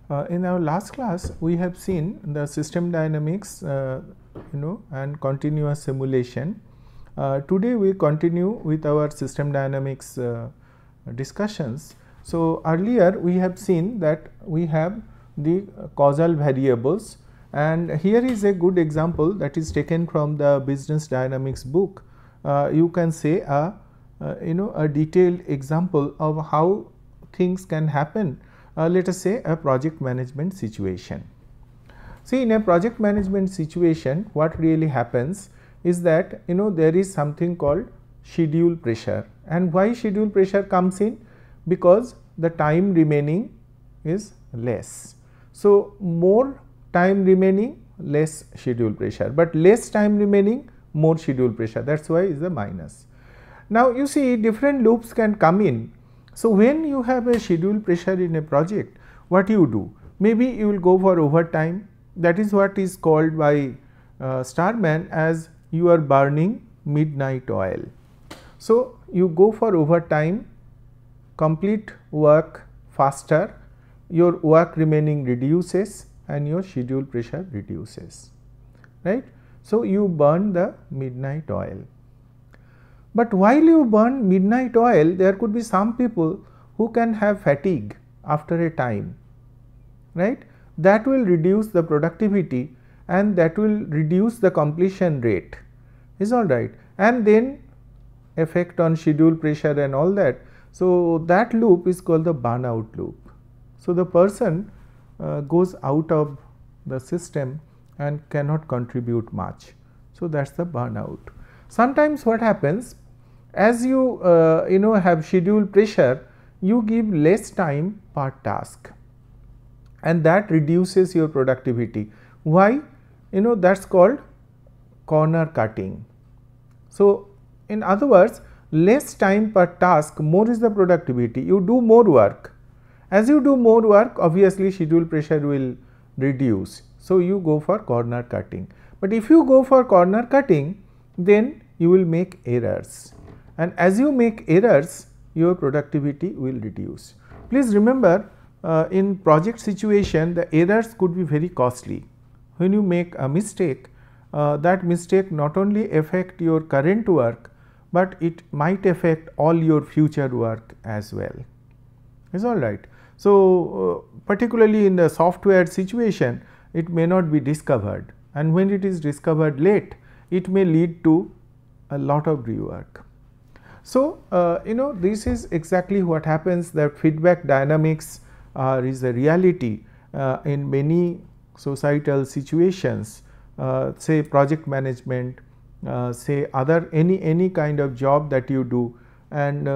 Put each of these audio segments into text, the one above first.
In our last class, we have seen the system dynamics, and continuous simulation. Today, we continue with our system dynamics discussions. So, earlier we have seen that we have the causal variables, and here is a good example that is taken from the business dynamics book. You can say a detailed example of how things can happen. Let us say a project management situation. See, in a project management situation, what really happens is that there is something called schedule pressure. And why schedule pressure comes in? Because the time remaining is less. So, more time remaining, less schedule pressure, but less time remaining, more schedule pressure. That is why is the minus. Now, you see different loops can come in. So, when you have a schedule pressure in a project, what you do? Maybe you will go for overtime. That is what is called by Starman as you are burning midnight oil. So, you go for overtime, complete work faster, your work remaining reduces and your schedule pressure reduces, right. So, you burn the midnight oil. But while you burn midnight oil, there could be some people who can have fatigue after a time, right. That will reduce the productivity and that will reduce the completion rate, is all right, and then effect on schedule pressure and all that. So, that loop is called the burnout loop. So, the person goes out of the system and cannot contribute much. So, that is the burnout. Sometimes what happens, as you have schedule pressure, you give less time per task and that reduces your productivity. Why? That is called corner cutting. So, in other words, less time per task, more is the productivity. You do more work. As you do more work, obviously schedule pressure will reduce. So, you go for corner cutting. But if you go for corner cutting, then you will make errors. And as you make errors, your productivity will reduce. Please remember, in project situation, the errors could be very costly. When you make a mistake, that mistake not only affect your current work, but it might affect all your future work as well. Is all right. So, particularly in the software situation, it may not be discovered, and when it is discovered late, it may lead to a lot of rework. So, this is exactly what happens, that feedback dynamics is a reality in many societal situations, say project management, say other any kind of job that you do, and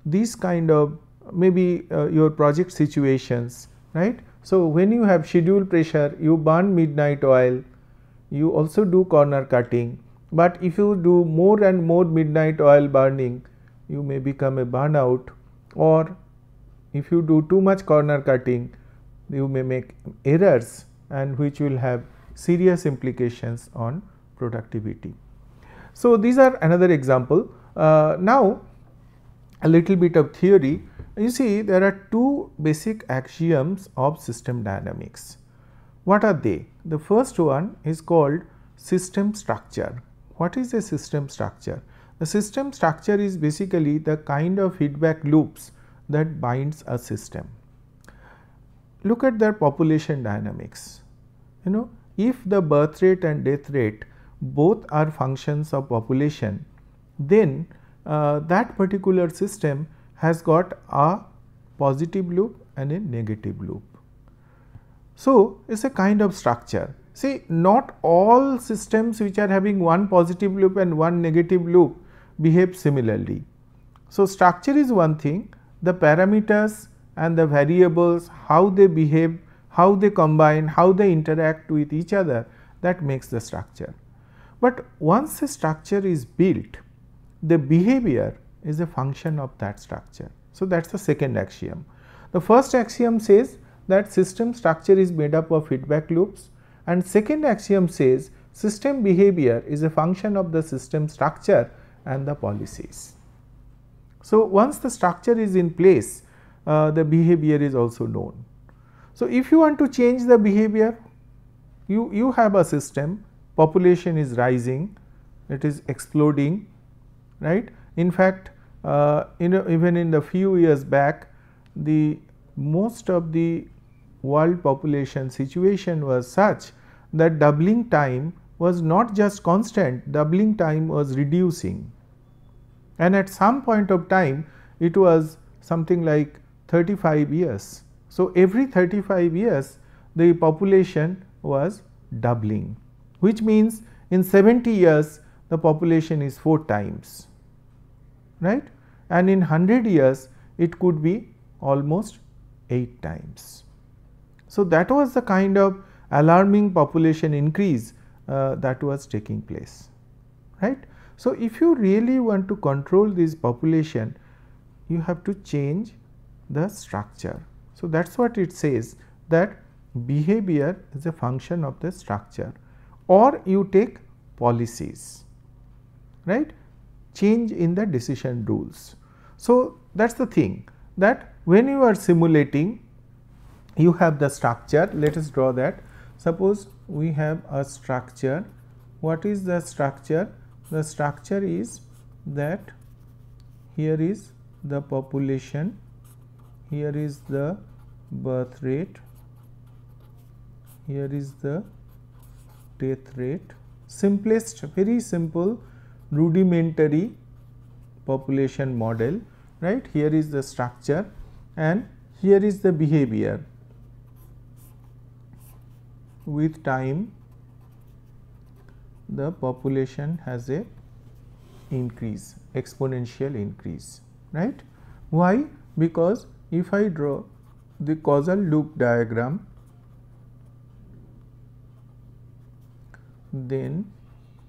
these kind of maybe your project situations, right. So, when you have schedule pressure, you burn midnight oil, you also do corner cutting, but if you do more and more midnight oil burning, you may become a burnout, or if you do too much corner cutting, you may make errors and which will have serious implications on productivity. So, these are another example. Now, a little bit of theory. You see, there are two basic axioms of system dynamics. What are they? The first one is called system structure. What is a system structure? The system structure is basically the kind of feedback loops that binds a system. Look at their population dynamics. If the birth rate and death rate both are functions of population, then that particular system has got a positive loop and a negative loop. So, it is a kind of structure. See, not all systems which are having one positive loop and one negative loop behave similarly. So, structure is one thing, the parameters and the variables, how they behave, how they combine, how they interact with each other, that makes the structure. But once a structure is built, the behavior is a function of that structure. So, that is the second axiom. The first axiom says that system structure is made up of feedback loops, and second axiom says system behavior is a function of the system structure and the policies. So, once the structure is in place, the behavior is also known. So, if you want to change the behavior, you have a system, population is rising, it is exploding, right. In fact, even in the few years back, the most of the world population situation was such that doubling time was not just constant, doubling time was reducing, and at some point of time it was something like 35 years. So, every 35 years the population was doubling, which means in 70 years the population is 4 times, right, and in 100 years it could be almost 8 times. So, that was the kind of alarming population increase that was taking place, right. So, if you really want to control this population, you have to change the structure. So, that is what it says, that behavior is a function of the structure, or you take policies, right, change in the decision rules. So, that is the thing, that when you are simulating, you have the structure. Let us draw that. Suppose we have a structure. What is the structure? The structure is that here is the population, here is the birth rate, here is the death rate. Simplest, very simple rudimentary population model, right. Here is the structure and here is the behavior. With time, the population has a increase, exponential increase, right. Why? Because if I draw the causal loop diagram, then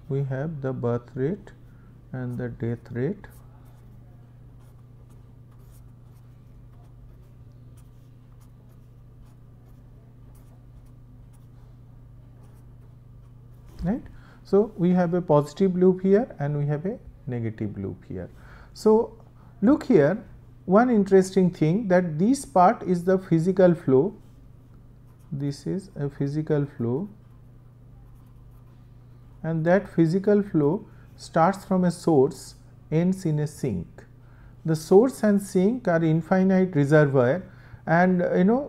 we have the birth rate and the death rate, right. So, we have a positive loop here and we have a negative loop here. So, look here, one interesting thing, that this part is the physical flow, this is a physical flow, and that physical flow starts from a source, ends in a sink. The source and sink are infinite reservoir, and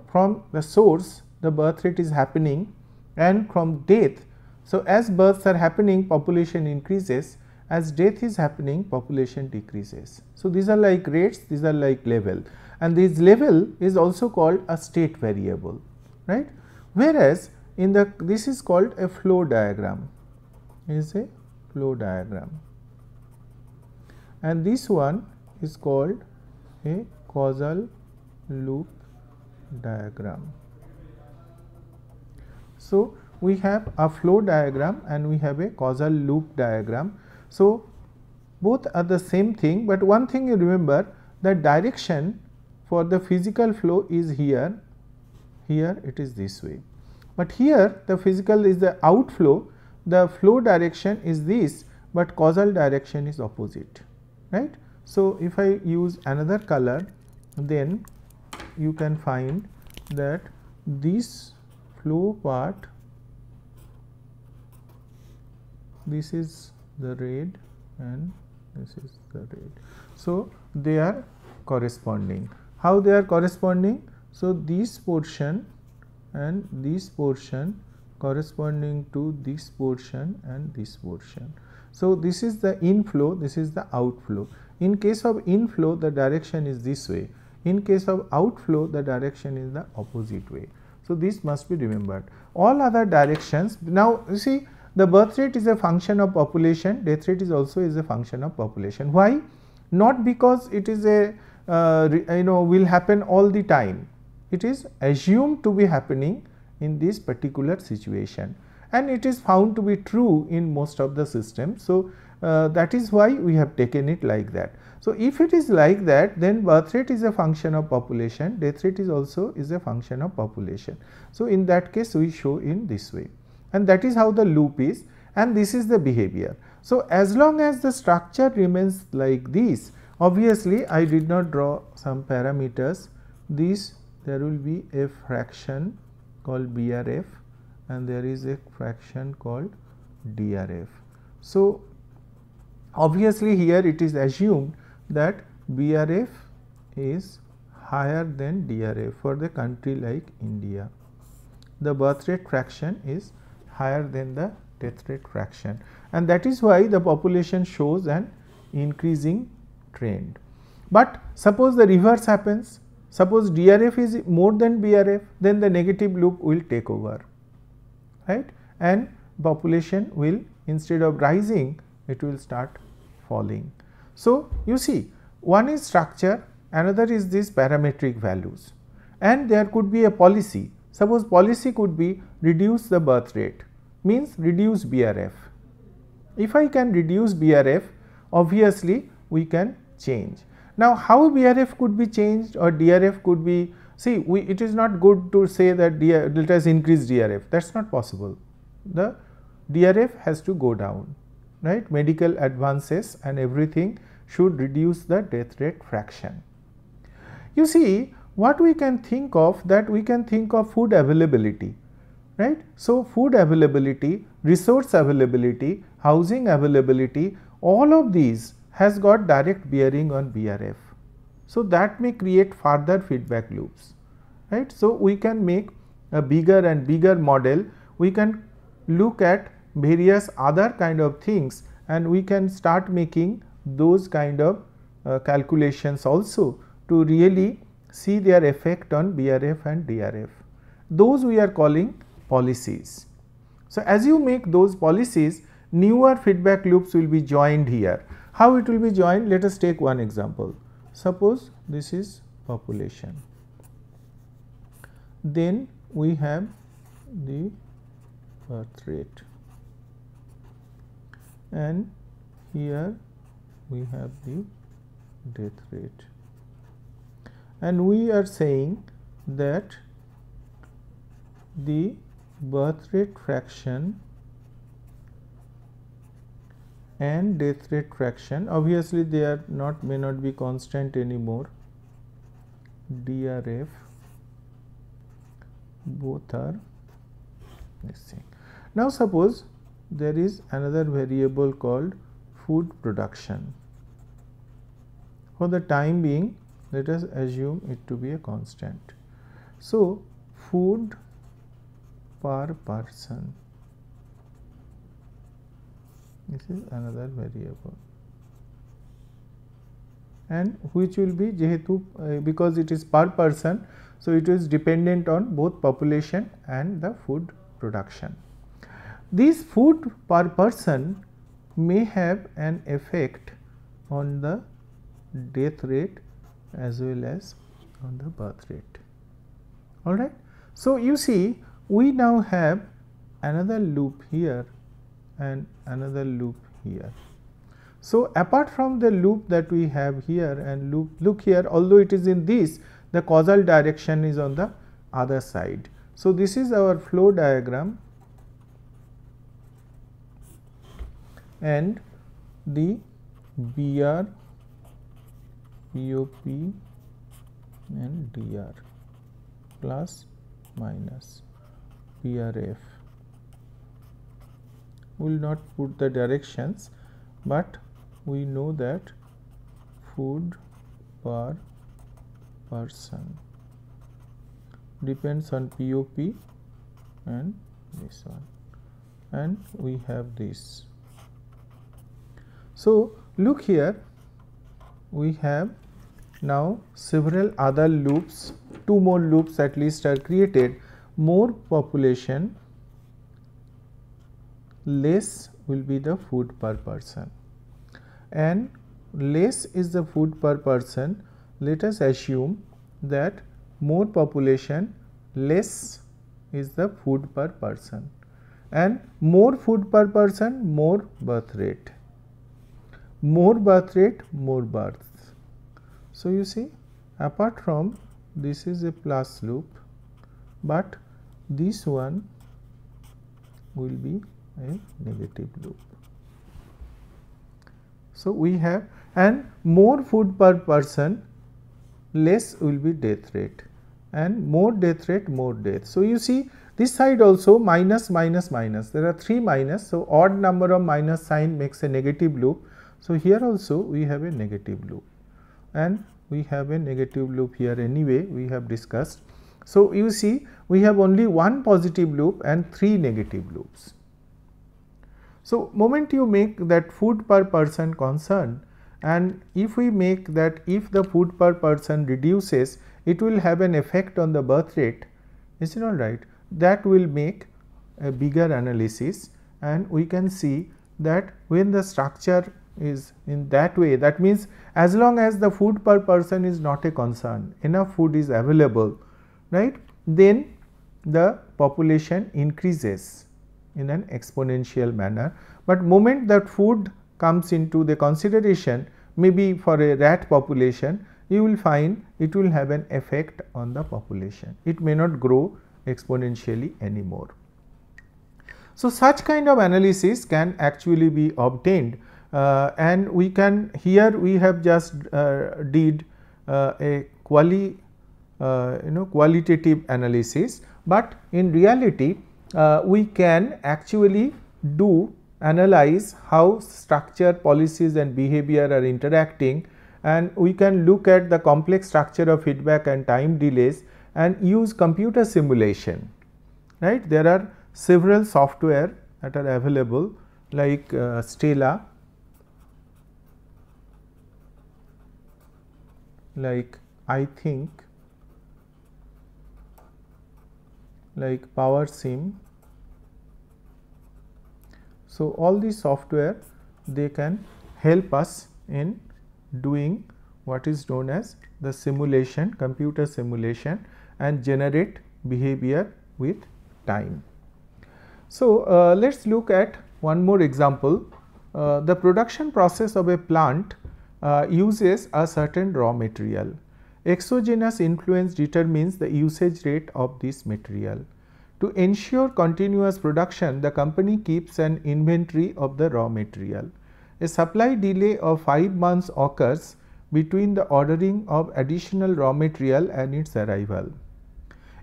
from the source the birth rate is happening, and from death. So, as births are happening, population increases, as death is happening, population decreases. So, these are like rates, these are like level, and this level is also called a state variable, right. Whereas, in the this is called a flow diagram, is a flow diagram, and this one is called a causal loop diagram. So, we have a flow diagram and we have a causal loop diagram. So, both are the same thing, but one thing you remember, the direction for the physical flow is here, here it is this way, but here the physical is the outflow, the flow direction is this, but causal direction is opposite, right. So, if I use another color, then you can find that this flow part, this is the red and this is the red. So, they are corresponding. How they are corresponding? So, this portion and this portion corresponding to this portion and this portion. So, this is the inflow, this is the outflow. In case of inflow, the direction is this way. In case of outflow, the direction is the opposite way. So, this must be remembered. All other directions, now you see, the birth rate is a function of population, death rate is also a function of population. Why? Not because it is a will happen all the time. It is assumed to be happening in this particular situation, and it is found to be true in most of the systems. So, that is why we have taken it like that. So, if it is like that, then birth rate is a function of population, death rate is also a function of population. So, in that case we show in this way, and that is how the loop is, and this is the behavior. So, as long as the structure remains like this, obviously I did not draw some parameters, this there will be a fraction called BRF and there is a fraction called DRF. So, obviously here it is assumed that BRF is higher than DRF for the country like India. The birth rate fraction is higher than the death rate fraction, and that is why the population shows an increasing trend. But suppose the reverse happens, suppose DRF is more than BRF, then the negative loop will take over, right, and population will, instead of rising, it will start falling. So, you see, one is structure, another is these parametric values, and there could be a policy. Suppose policy could be reduce the birth rate, means reduce BRF. If I can reduce BRF, obviously we can change. Now, how BRF could be changed or DRF could be, see, it is not good to say that let us increase DRF, that is not possible. The DRF has to go down, right. Medical advances and everything should reduce the death rate fraction. You see, what we can think of, that we can think of food availability, right. So, food availability, resource availability, housing availability, all of these has got direct bearing on BRF. So, that may create further feedback loops, right. So, we can make a bigger and bigger model, we can look at various other kind of things and we can start making those kind of calculations also to really see their effect on BRF and DRF. Those we are calling policies. So, as you make those policies, newer feedback loops will be joined here. How it will be joined? Let us take one example. Suppose this is population, then we have the birth rate, and here we have the death rate, and we are saying that the birth rate fraction and death rate fraction, obviously they are not, may not be constant anymore, DRF, both are this thing. Now, suppose there is another variable called food production. For the time being, let us assume it to be a constant. So, food per person, this is another variable, and which will be because it is per person, so it is dependent on both population and the food production. This food per person may have an effect on the death rate as well as on the birth rate. All right. So, you see, we now have another loop here and another loop here. So, apart from the loop that we have here and look here, although it is in this, the causal direction is on the other side. So, this is our flow diagram, and the BR, POP and DR plus minus BRF. We will not put the directions, but we know that food per person depends on POP and this one, and we have this. So, look here, we have now several other loops, 2 more loops at least are created. More population, less will be the food per person, and less is the food per person. Let us assume that more population, less is the food per person, and more food per person, more birth rate, more birth rate, more births. So, you see, apart from this is a plus loop, but this one will be a negative loop. So, we have, and more food per person, less will be death rate. and more death rate, more death. So, you see this side also minus, minus, minus, there are 3 minus. So, odd number of minus sign makes a negative loop. So, here also we have a negative loop, and we have a negative loop here anyway, we have discussed. So, you see we have only one positive loop and 3 negative loops. So, moment you make that food per person concern, and if we make that if the food per person reduces, it will have an effect on the birth rate, is it all right? That will make a bigger analysis, and we can see that when the structure is in that way, that means as long as the food per person is not a concern, enough food is available, right, then the population increases in an exponential manner. But moment that food comes into the consideration, maybe for a rat population, you will find it will have an effect on the population. It may not grow exponentially anymore. So, such kind of analysis can actually be obtained, and we can, here we have just did a qualitative analysis, but in reality we can actually analyze how structure, policies and behavior are interacting, and we can look at the complex structure of feedback and time delays and use computer simulation, right. There are several software that are available like Stella, like I think, like PowerSim. So, all these software they can help us in doing what is known as the simulation, computer simulation, and generate behavior with time. So, let us look at one more example. The production process of a plant uses a certain raw material. Exogenous influence determines the usage rate of this material. To ensure continuous production, the company keeps an inventory of the raw material. A supply delay of 5 months occurs between the ordering of additional raw material and its arrival.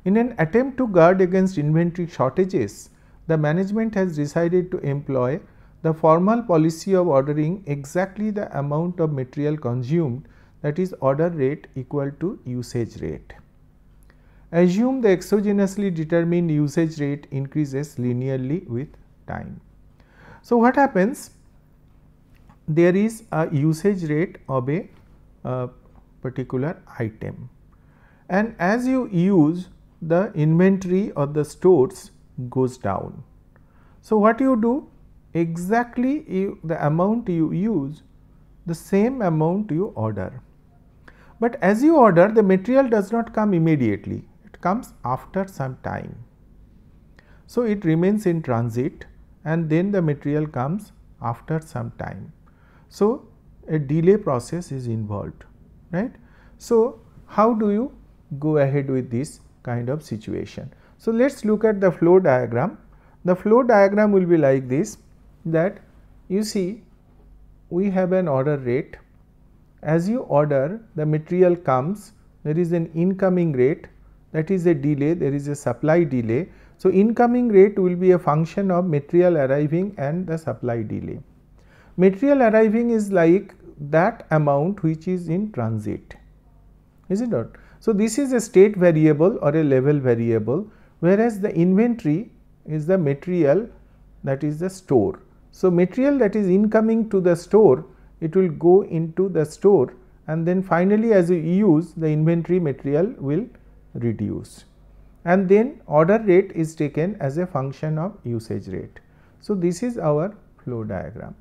In an attempt to guard against inventory shortages, the management has decided to employ the formal policy of ordering exactly the amount of material consumed, that is order rate equal to usage rate. Assume the exogenously determined usage rate increases linearly with time. So, what happens? There is a usage rate of a particular item, and as you use, the inventory or the stores goes down. So, what you do? Exactly the amount you use, the same amount you order. But as you order, the material does not come immediately, it comes after some time. So, it remains in transit and then the material comes after some time. So, a delay process is involved, right. So, how do you go ahead with this kind of situation? So, let us look at the flow diagram. The flow diagram will be like this, that you see we have an order rate. As you order, the material comes, there is an incoming rate, that is a delay, there is a supply delay. So, incoming rate will be a function of material arriving and the supply delay. Material arriving is like that amount which is in transit, is it not? So, this is a state variable or a level variable, whereas the inventory is the material, that is the store. So, material that is incoming to the store, it will go into the store, and then finally as you use, the inventory material will reduce, and then order rate is taken as a function of usage rate. So, this is our flow diagram.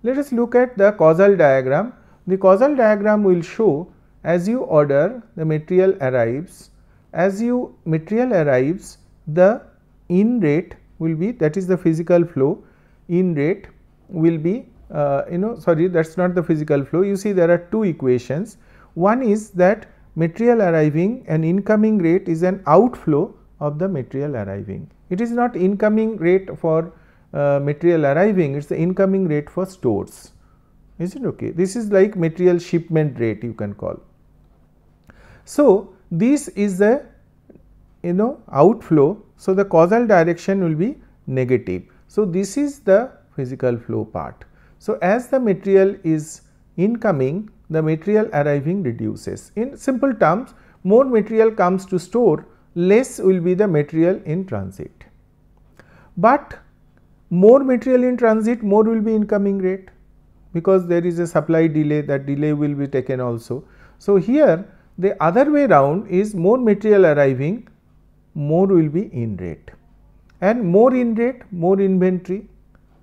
Let us look at the causal diagram. The causal diagram will show, as you order, the material arrives. As you material arrives, the in rate will be, that is the physical flow, in rate will be sorry, that is not the physical flow. You see there are two equations. One is that material arriving and incoming rate is an outflow of the material arriving. It is not incoming rate for material arriving, it is the incoming rate for stores, is it okay? This is like material shipment rate you can call. So, this is the outflow. So, the causal direction will be negative. So, this is the physical flow part. So, as the material is incoming, the material arriving reduces. In simple terms, more material comes to store, less will be the material in transit. But more material in transit, more will be incoming rate, because there is a supply delay, that delay will be taken also. So, here the other way round is more material arriving, more will be in rate, and more in rate, more inventory,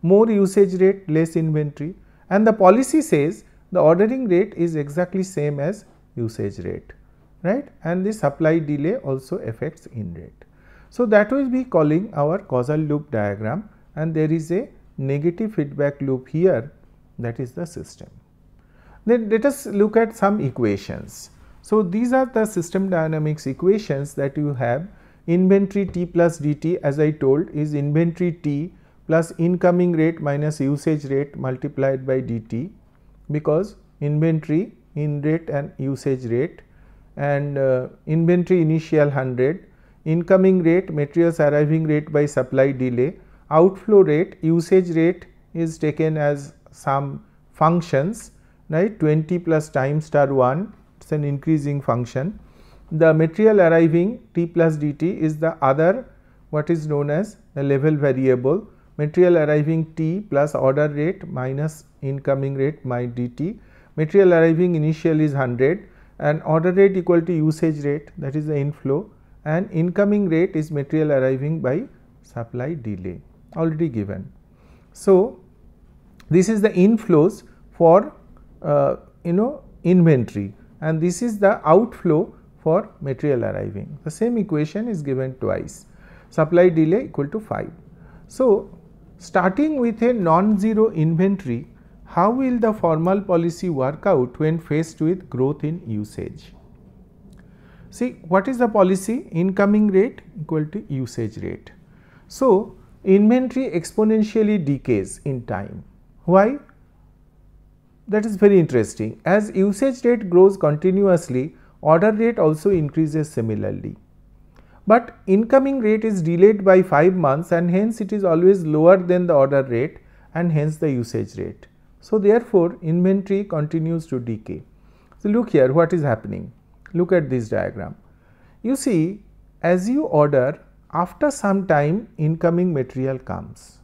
more usage rate, less inventory, and the policy says the ordering rate is exactly same as usage rate, right, and the supply delay also affects in rate. So, that will be calling our causal loop diagram, and there is a negative feedback loop here, that is the system. Then let us look at some equations. So, these are the system dynamics equations that you have. Inventory T plus dt, as I told, is inventory T plus incoming rate minus usage rate multiplied by dt, because inventory, in rate and usage rate, and inventory initial 100, incoming rate, materials arriving rate by supply delay, outflow rate, usage rate is taken as some functions, right, 20 plus time star 1, it is an increasing function. The material arriving T plus dt is the other, what is known as the level variable, material arriving T plus order rate minus incoming rate my dt, material arriving initial is 100 and order rate equal to usage rate, that is the inflow, and incoming rate is material arriving by supply delay, already given. So, this is the inflows for inventory, and this is the outflow for material arriving. The same equation is given twice, supply delay equal to 5. So, starting with a non-zero inventory, how will the formal policy work out when faced with growth in usage? See, what is the policy? Incoming rate equal to usage rate. So, inventory exponentially decays in time. Why? That is very interesting. As usage rate grows continuously, order rate also increases similarly. But incoming rate is delayed by 5 months, and hence it is always lower than the order rate, and hence the usage rate. So, therefore, inventory continues to decay. So, look here what is happening. Look at this diagram. You see, as you order, after some time incoming material comes.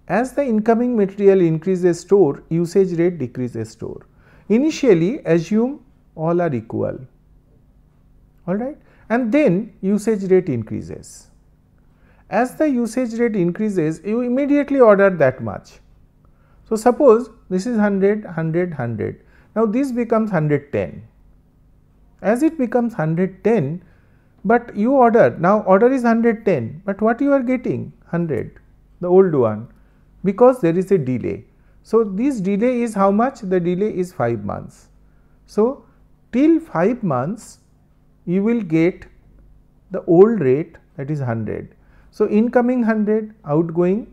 As the incoming material increases store, usage rate decreases store. Initially, assume all are equal, alright, and then usage rate increases. As the usage rate increases, you immediately order that much. So, suppose this is 100, 100, 100. Now, this becomes 110. As it becomes 110, but you order, now order is 110, but what you are getting? 100, the old one, because there is a delay. So, this delay is how much? The delay is 5 months. So, till 5 months you will get the old rate, that is 100. So, incoming 100, outgoing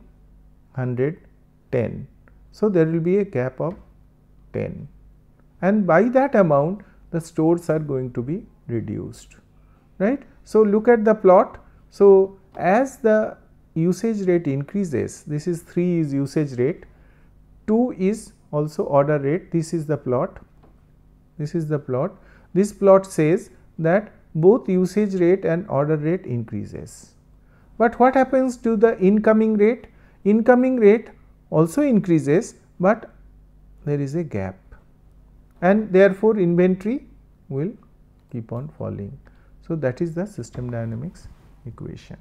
110. So, there will be a gap of 10, and by that amount the stores are going to be reduced, right. So, look at the plot. So, as the usage rate increases, this is 3 is usage rate, 2 is also order rate, this is the plot, this is the plot. This plot says that both usage rate and order rate increases. But what happens to the incoming rate? Incoming rate also increases, but there is a gap, and therefore, inventory will keep on falling. So, that is the system dynamics equation.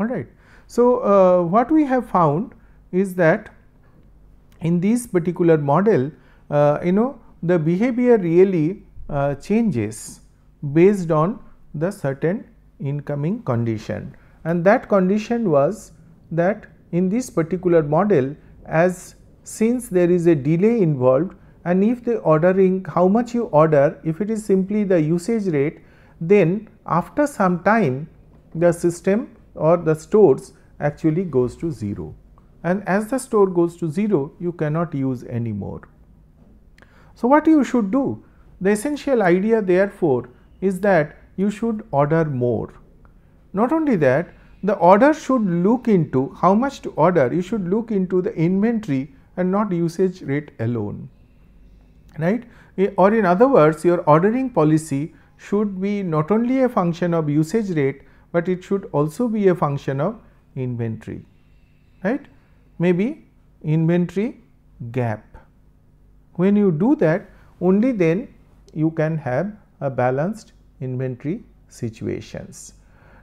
Alright. So, what we have found is that in this particular model, the behavior really changes based on the certain incoming condition, and that condition was that in this particular model, as since there is a delay involved, and if the ordering, how much you order, if it is simply the usage rate, then after some time the system or the stores actually goes to 0, and as the store goes to 0, you cannot use any more. So, what you should do? The essential idea therefore is that you should order more. Not only that, the order should look into how much to order, you should look into the inventory and not usage rate alone, right. Or in other words, your ordering policy should be not only a function of usage rate, but it should also be a function of inventory, right. Maybe inventory gap. When you do that, only then you can have a balanced inventory situations.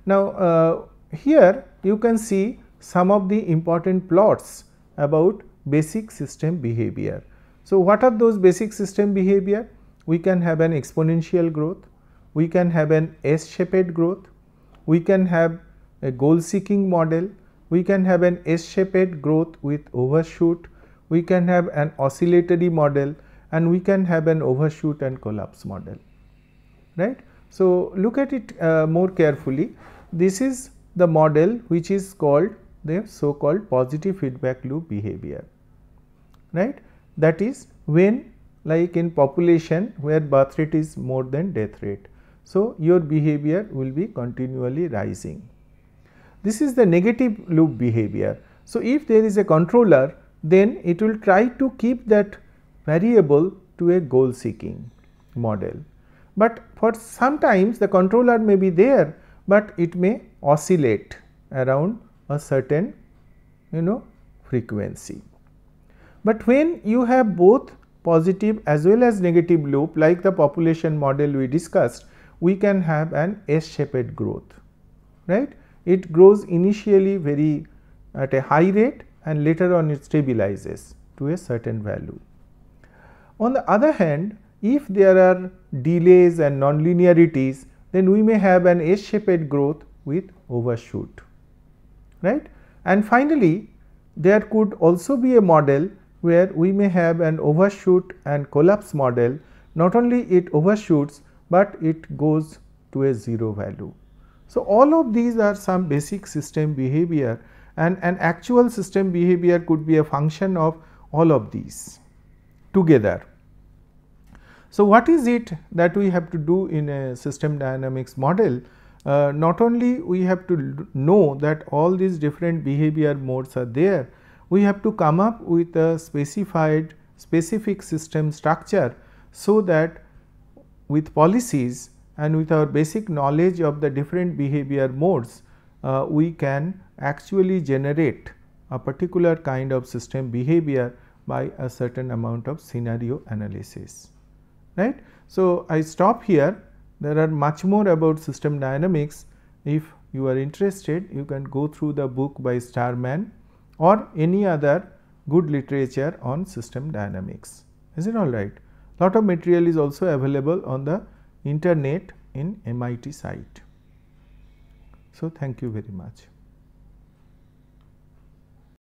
Now, here you can see some of the important plots about basic system behavior. So, what are those basic system behavior? We can have an exponential growth, we can have an S-shaped growth, we can have a goal seeking model, we can have an S-shaped growth with overshoot, we can have an oscillatory model, and we can have an overshoot and collapse model, right. So, look at it more carefully. This is the model which is called the so called positive feedback loop behavior, right. That is when, like in population where birth rate is more than death rate. So, your behavior will be continually rising. This is the negative loop behavior. So, if there is a controller, then it will try to keep that variable to a goal seeking model. But for sometimes the controller may be there, but it may oscillate around a certain frequency. But when you have both positive as well as negative loop, like the population model we discussed, we can have an S-shaped growth, right. It grows initially very at a high rate and later on it stabilizes to a certain value. On the other hand, if there are delays and nonlinearities, then we may have an S-shaped growth with overshoot, right. And finally, there could also be a model where we may have an overshoot and collapse model. Not only it overshoots, but it goes to a 0 value. So, all of these are some basic system behavior, and an actual system behavior could be a function of all of these together. So, what is it that we have to do in a system dynamics model? Not only we have to know that all these different behavior modes are there, we have to come up with a specific system structure, so that with policies and with our basic knowledge of the different behavior modes, we can actually generate a particular kind of system behavior by a certain amount of scenario analysis, right. So, I stop here. There are much more about system dynamics. If you are interested, you can go through the book by Starman or any other good literature on system dynamics. Is it all right? Lot of material is also available on the internet in MIT site. So, thank you very much.